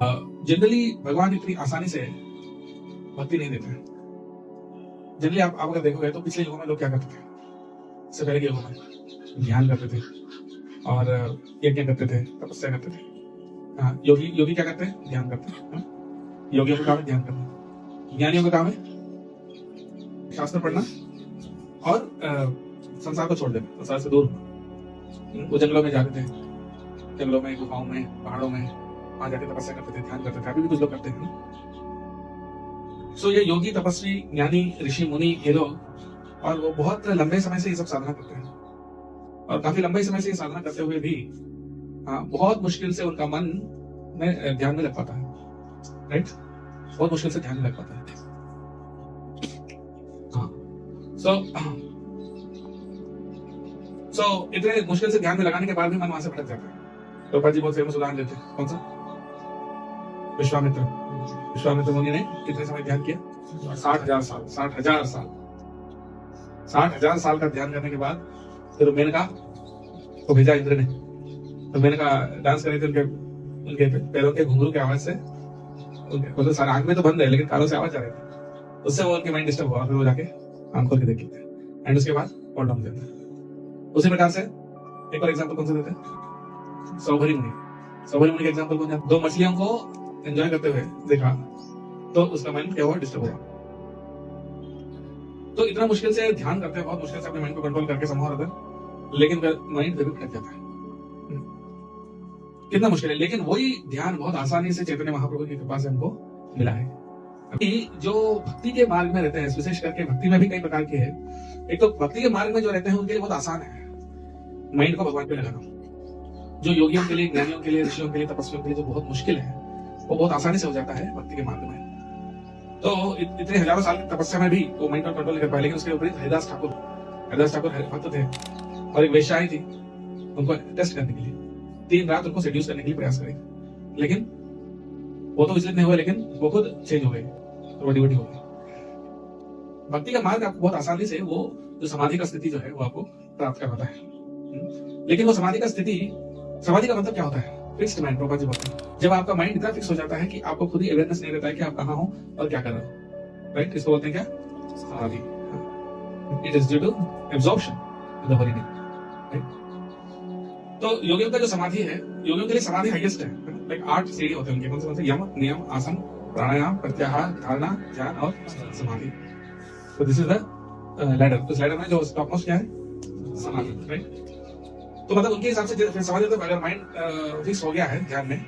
Generally भगवान इतनी आसानी से भक्ति नहीं देते हैं। जनरली आप अगर देखोगे तो पिछले युगों में लोग क्या करते थे, इससे पहले के युगों में ध्यान करते थे और यज्ञ करते थे, तपस्या करते थे। हाँ, योगी योगी क्या करते हैं? ध्यान करते हैं। हाँ? योगियों का काम है ध्यान करना, ज्ञानियों का काम है शास्त्र पढ़ना और संसार को छोड़ देना, संसार से दूर होना। वो जंगलों में जाते थे, जंगलों में, गुफाओं में, पहाड़ों में, वहां जाके तपस्या करते थे, ध्यान करते थे। अभी भी कुछ लोग करते हैं। सो ये योगी, तपस्वी, ज्ञानी, ऋषि, मुनि, ये लोग, और वो बहुत लंबे समय से ये सब साधना करते हैं और काफी लंबे समय से ये साधना करते हुए भी बहुत मुश्किल से उनका मन में ध्यान में लग पाता है। राइट, बहुत मुश्किल से ध्यान में लग पाता है। सो इतने मुश्किल से ध्यान में लगाने के बाद भी मन वहां से भटक जाता है। तो जी बहुत फेमस उदाहरण देते हैं, कौन सा? विश्वामित्र। विश्वामित्र मुनि ने कितने समय ध्यान किया? 60,000 साल। 60,000 साल। 60,000 साल का ध्यान करने के बाद फिर मेनका को भेजा इंद्र ने। तो मेनका डांस कर रही थी उनके पैरों के घुंघरू की आवाज से। उनके मतलब सारे आंख में तो बंद है लेकिन कानों से आवाज आ रही थी। उससे वो उनके माइंड डिस्टर्ब हुआ, फिर वो जाके आंख खोल के देख लेते हैं एंड उसके बाद और डाउन देते हैं। उसी प्रकार से एक और एग्जांपल कौन सा देते हैं? सौभरी मुनि। सौभरी मुनि का एग्जांपल कौन सा? 2 मछलियों को एंजॉय करते हुए देखा तो उसका माइंड क्या हुआ? डिस्टर्ब हुआ। तो इतना मुश्किल से ध्यान करते हैं, बहुत मुश्किल से अपने माइंड को कंट्रोल करके संभाल रहे हैं, लेकिन माइंड फिर भी भटक जाता है। कितना मुश्किल है, लेकिन वही ध्यान बहुत आसानी से चैतन्य महाप्रभु की कृपा से हमको मिला है। अभी जो भक्ति के मार्ग में रहते हैं, विशेष करके भक्ति में भी कई प्रकार के हैं। एक तो भक्ति के मार्ग में जो रहते हैं उनके लिए बहुत आसान है माइंड को भगवान पे लगाना। जो योगियों के लिए, ज्ञानियों के लिए, ऋषियों के लिए, तपस्वियों के लिए जो बहुत मुश्किल है वो बहुत आसानी से हो जाता है भक्ति के मार्ग में। तो इतने हजारों साल की तपस्या में भी वो माइंड को कंट्रोल नहीं कर पाए। लेकिन उसके विपरीत हरिदास ठाकुर भक्त थे और एक वेश्या आई थी उनको टेस्ट करने के लिए। 3 रात उनको सेड्यूस करने के लिए प्रयास करें, लेकिन वो तो विचलित नहीं हुए, लेकिन वो खुद चेंज हो गए, बड़ी बड़ी हो गई। भक्ति का मार्ग आपको बहुत आसानी से वो जो समाधि का स्थिति जो है वो आपको प्राप्त करवाता है। लेकिन वो समाधि का स्थिति, समाधि का मतलब क्या होता है? Fixed mind. प्रभुपाद जी बोलते हैं जब आपका माइंड इतना फिक्स हो जाता है कि आपको खुद ही अवेयरनेस नहीं रहता है कि आप कहाँ हो और क्या कर रहे हो। राइट, इसको बोलते हैं क्या? समाधि। It is due to absorption in the holy name. Right, तो योगियों का जो समाधि है, योगियों के लिए समाधि हाईएस्ट है। लाइक 8 सीढ़ी होते हैं उनके। कौन से? यम, नियम, आसन, प्राणायाम, प्रत्याहार, धारणा, ध्यान और समाधि। तो दिस इज द लैडर। उस लैडर में जो टॉप मोस्ट क्या है? समाधि। राइट, तो मतलब उनके हिसाब से समाधि, तो अगर माइंड फिक्स हो गया है, ध्यान में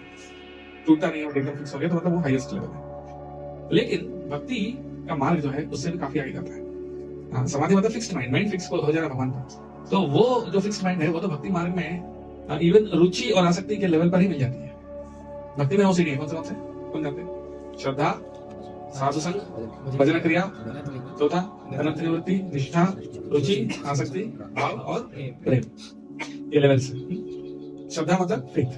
टूटता नहीं और एकदम फिक्स हो गया, तो मतलब वो हाईएस्ट लेवल है। लेकिन भक्ति का मार्ग जो है उससे भी काफी आगे जाता है। समाधि मतलब फिक्स्ड माइंड, माइंड फिक्स हो जाएगा भगवान पर। तो वो जो फिक्स्ड माइंड है वो तो भक्ति मार्ग में इवन रुचि और आसक्ति के लेवल पर ही मिल जाती है। भक्ति में 9 सीढ़ी है। कौन से? कौन जानते हैं? श्रद्धा, साधु संग, भजन क्रिया, चौथा अनंत निवृत्ति, निष्ठा, रुचि, आसक्ति, भाव और प्रेम। ये लेवल से। श्रद्धा मतलब फेथ।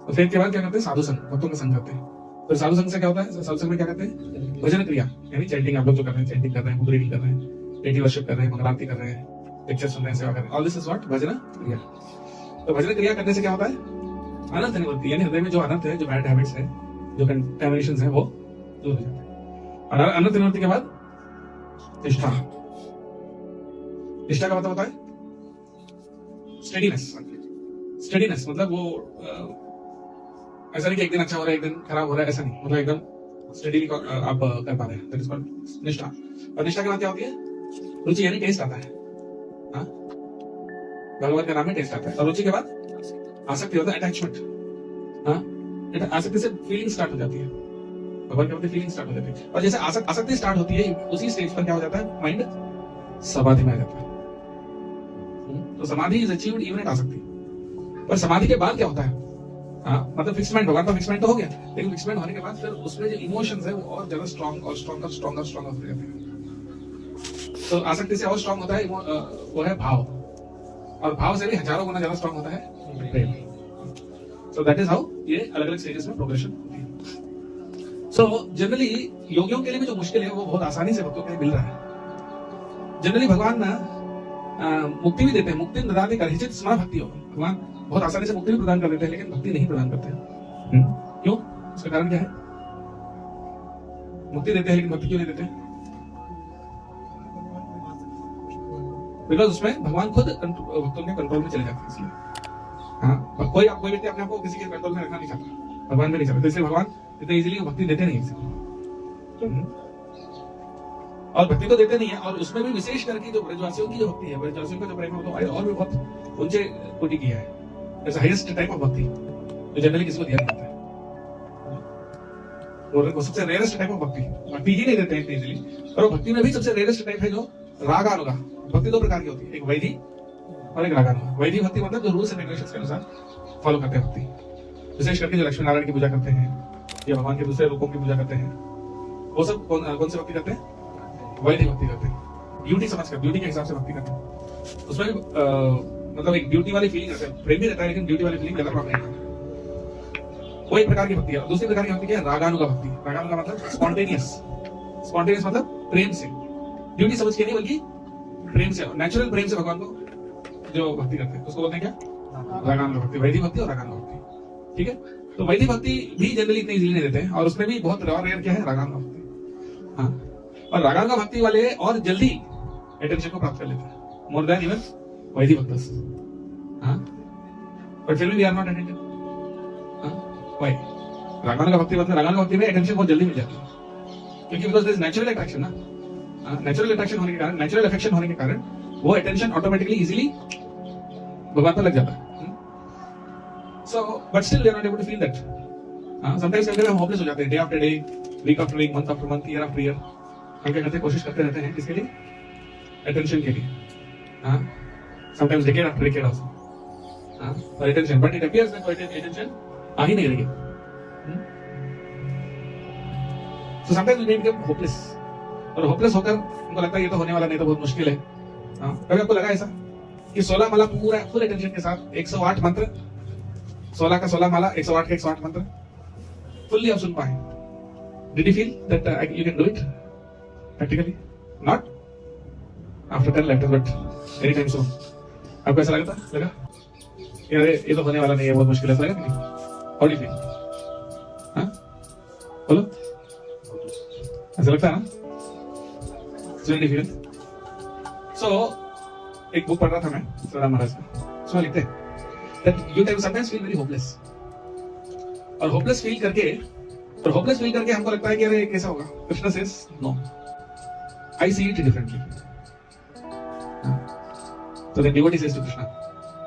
तो फेथ के बाद क्या करते हैं? साधु संग, भक्तों का संग करते हैं। तो साधु संग से क्या होता है? साधु संग में क्या करते हैं? भजन क्रिया, यानी चैंटिंग। आप लोग जो कर रहे हैं, चैंटिंग कर रहे हैं, बुक रीडिंग कर रहे हैं, डेटी वर्शिप कर रहे हैं, मंगलारती कर रहे हैं, लेक्चर सुन रहे हैं, सेवा कर रहे हैं। All this is what? भजन क्रिया। तो भजन क्रिया करने से क्या होता है? अनंत निवृत्ति, यानी हृदय में जो अनंत है, जो बैड हैबिट्स है, जो कंटामिनेशंस है, वो दूर हो जाते हैं। और अनंत निवृत्ति के बाद निष्ठा। निष्ठा का मतलब होता है स्टेडीनेस। स्टेडीनेस मतलब वो ऐसा नहीं कि एक दिन अच्छा हो रहा है, एक दिन खराब हो रहा है, ऐसा नहीं। मतलब एकदम स्टेडी आप कर पा रहे हैं। दैट इज कॉल्ड निष्ठा। और निष्ठा के बाद क्या होती है? रुचि, यानी टेस्ट आता है। भगवान का नाम में टेस्ट आता है। और रुचि के बाद आसक्ति होता है, अटैचमेंट। आसक्ति से फीलिंग स्टार्ट हो जाती है। भगवान के प्रति फीलिंग स्टार्ट हो जाती है। और जैसे आसक्ति स्टार्ट होती है, उसी स्टेज पर क्या हो जाता है? माइंड समाधि में आ जाता है। तो समाधि इज अचीव्ड इवन एट आसक्ति। पर समाधि के बाद क्या होता है? मतलब फिक्स माइंड, भगवान का फिक्स माइंड तो हो गया, लेकिन फिक्स माइंड होने के बाद फिर उसमें जो इमोशंस है वो और ज्यादा स्ट्रॉन्ग और स्ट्रॉन्गर होते जाते हैं। तो आसक्ति से और स्ट्रॉन्ग होता है वो है भाव, और भाव से भी हजारों गुना ज्यादा स्ट्रॉन्ग होता है प्रेम। सो दैट इज हाउ ये अलग अलग स्टेजेस में प्रोग्रेशन होती है। सो जनरली योगियों के लिए भी जो मुश्किल है वो बहुत आसानी से भक्तों के लिए मिल रहा है। जनरली भगवान मुक्ति भी देते हैं। मुक्ति ददाति कर्हिचित् स्मर भक्ति हो। भगवान बहुत आसानी से मुक्ति भी प्रदान कर देते हैं, लेकिन भक्ति नहीं प्रदान करते हैं। क्यों? इसका कारण क्या है? मुक्ति देते हैं लेकिन भक्ति क्यों नहीं देते? बिकॉज उसमें भगवान खुद भक्तों के कंट्रोल में चले जाते हैं, इसलिए। हाँ, कोई व्यक्ति अपने आप को किसी के कंट्रोल में रखना नहीं चाहता, भगवान भी नहीं चाहता, तो इसलिए भगवान इतने इजीली भक्ति देते नहीं किसी। और भक्ति तो देते नहीं है, और उसमें भी विशेष करके जो ब्रजवासियों की जो भक्ति है, ब्रजवासियों का जो प्रेम है, तो और भी बहुत ऊंचे कोटि की है। इट्स हाईएस्ट टाइप ऑफ भक्ति जो जनरली किसी को दिया नहीं जाता है, और वो सबसे रेयरेस्ट टाइप ऑफ भक्ति ही नहीं देते हैं इतनी इजीली। और भक्ति में भी सबसे रेयरेस्ट टाइप है जो रागानुगा। भक्ति दो प्रकार की होती है, एक वैधि और एक रागानुगा। वैधि भक्ति मतलब जो रूल्स एंड रेगुलेशंस के अनुसार फॉलो करते हैं भक्ति, विशेष करके जो लक्ष्मी नारायण की पूजा करते हैं या भगवान के दूसरे रूपों की पूजा करते हैं, वो सब कौन सी भक्ति करते हैं? वैदिक भक्ति करते हैं। ड्यूटी समझकर, ड्यूटी के हिसाब से भक्ति करते हैं। उसमें मतलब एक ड्यूटी वाली फीलिंग रहता है, प्रेम भी रहता है लेकिन ड्यूटी वाली फीलिंग ज्यादा प्रॉब्लम है। वो एक प्रकार की भक्ति है। दूसरी प्रकार की भक्ति क्या है? रागानुगा भक्ति। रागानुगा मतलब स्पॉन्टेनियस मतलब प्रेम से, ड्यूटी समझ के नहीं बल्कि प्रेम से, नेचुरल प्रेम से भगवान को जो भक्ति करते हैं उसको बोलते हैं क्या? रागानुगा भक्ति। वैदिक भक्ति और रागानुगा भक्ति, ठीक है। तो वैदिक भक्ति भी जनरली इतनी इजीली नहीं देते हैं, और उसमें भी बहुत रेयर क्या है? रागानुगा भक्ति। हाँ, और रागानुगा भक्ति वाले और जल्दी अटेंशन को प्राप्त कर लेते हैं, मोर देन इवन वैदिक भक्तस। हाँ, बट फिर भी we are not attentive. Why? रागानुगा भक्ति मतलब रागानुगा भक्ति में अटेंशन बहुत जल्दी मिल जाती है, क्योंकि because there is natural attraction ना, नेचुरल अट्रैक्शन होने के कारण, नेचुरल अफेक्शन होने के कारण वो अटेंशन ऑटोमेटिकली इजीली भगवान पर लग जाता है। So but still we are not able to feel that. Sometimes कभी हम होपलेस हो जाते हैं, day after day, week after week, month after month, year after year. हम क्या करते हैं? कोशिश करते रहते हैं किसके लिए? अटेंशन के लिए। Sometimes decade after decade also for attention, but it appears that attention आ ही नहीं रही है। So sometimes we become hopeless, और होपलेस होकर हमको लगता है ये तो होने वाला नहीं, तो बहुत मुश्किल है। कभी आपको लगा ऐसा कि 16 माला पूरा फुल अटेंशन के साथ 108 मंत्र, 16 का 16 माला, 108 के 108 मंत्र फुल्ली आप सुन पाए? Did you feel that you can do it practically? Not after 10 letters, but anytime soon. आपको ऐसा लगा? यार ये तो होने वाला नहीं है, बहुत मुश्किल है, लगा नहीं? How do you feel? हाँ, बोलो, ऐसा लगता है ना? It's very difficult. So एक बुक पढ़ रहा था मैं सदाम महाराज का, उसमें लिखते हैं that you sometimes feel very hopeless, और hopeless feel करके हमको लगता है कि अरे कैसा होगा? Krishna says no, I see it differently. So the devotee says to Krishna,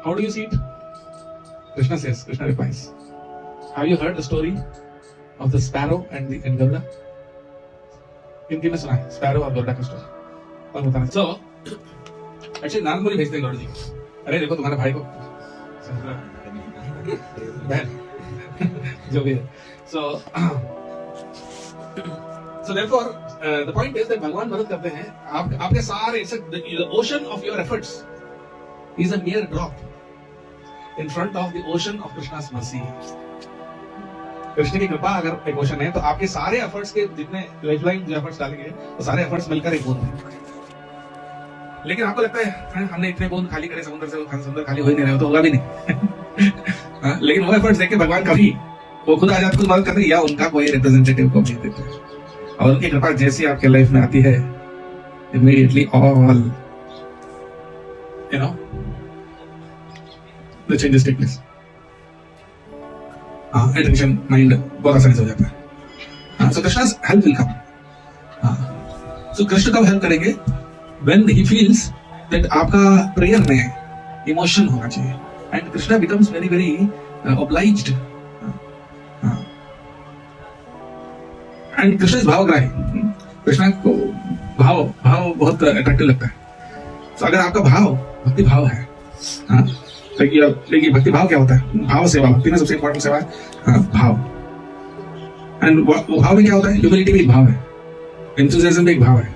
how do you see it? Krishna replies, have you heard the story of the sparrow and Garuda? किनकी में सुना है स्पैरो और गरुड़ा का स्टोरी? और बताना। So actually Narad मुनि भेजते हैं गरुड़ जी, अरे देखो तुम्हारे भाई को, बहन जो भी है। So therefore the point is that भगवान मदद करते हैं आपके सारे, the ocean of your efforts is a mere drop in front of the ocean of Krishna's mercy. Krishna की कृपा अगर एक ओशन है, तो आपके सारे एफर्ट्स के जितने लाइफलाइन जो एफर्ट्स डालेंगे वो सारे एफर्ट्स मिलकर एक बूंद है। लेकिन आपको लगता है हमने इतने बूंद खाली करे समुद्र से, समुद्र खाली हो ही नहीं रहे, तो होगा भी नहीं। लेकिन वो एफर्ट्स देख के भगवान कभी वो खुद आ जाते, खुद मदद करते, या उनका कोई रिप्रेजेंटेटिव को भेज देते हैं, और उनकी कृपा जैसी आपके लाइफ में आती है, immediately all the changes take place. Attention mind बहुत आसानी से हो जाता है। सो कृष्णा's help will come. सो कृष्ण कब हेल्प करेंगे? when he feels that आपका प्रेयर में इमोशन होना चाहिए, and Krishna becomes very very obliged. and Krishna is भावग्राही, कृष्णा को भाव बहुत अट्रैक्टिव लगता है। तो अगर आपका भाव भक्ति भाव है, लेकिन भक्ति भाव क्या होता है? भाव सेवा, भक्ति में सबसे इंपॉर्टेंट सेवा है भाव। एंड वो भाव में क्या होता है? ह्यूमिलिटी भी एक भाव है, एंथुसियाज्म भी एक भाव है,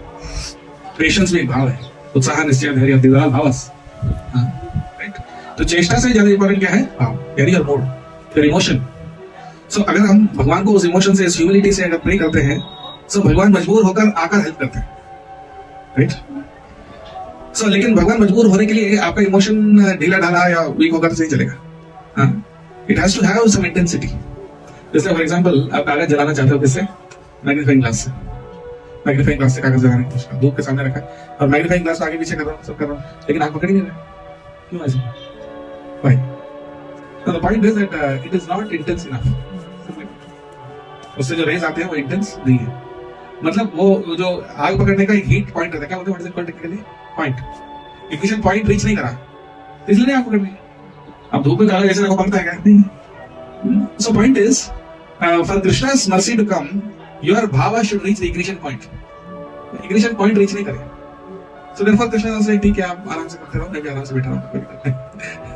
पेशेंस भी एक भाव है, उत्साह, निश्चय, धैर्य, दीदार भावस। राइट? तो चेष्टा से ज्यादा इंपॉर्टेंट क्या है? भाव, यानी योर मूड, योर इमोशन। सो अगर हम भगवान को उस इमोशन से, इस ह्यूमिलिटी से अगर प्रे करते हैं, सो भगवान मजबूर होकर आकर हेल्प करते हैं। राइट? सो लेकिन भगवान मजबूर होने के लिए आपका इमोशन ढीला ढाला या वीक होकर तो नहीं चलेगा। It has to have some intensity. जैसे फॉर एग्जाम्पल आप कागज जलाना चाहते हो किससे? मैग्नीफाइंग ग्लास से। मैग्नीफाइंग ग्लास से कागज जलाने की कोशिश कर, धूप के सामने रखा है और मैग्नीफाइंग ग्लास आगे पीछे कर रहा हूँ, सब कर रहा हूँ, लेकिन आग पकड़ ही नहीं रहा। क्यों ऐसे? Why? So the point is that it is not intense enough. उससे जो रेज आते हैं वो इंटेंस नहीं है। मतलब वो जो आग पकड़ने का एक हीट पॉइंट रहता है, क्या बोलते हैं what is it called technically? Point. Ignition point reach नहीं करा, इसलिए नहीं आग पकड़ रही। अब धूप में कागज ऐसे को पकड़ता है क्या? नहीं। So point is for Krishna's mercy to come, your bhava should reach the ignition point. Ignition point reach नहीं करे। So therefore Krishna is saying ठीक है आप आराम से करते रहो, मैं भी आराम से बैठा रहूँ।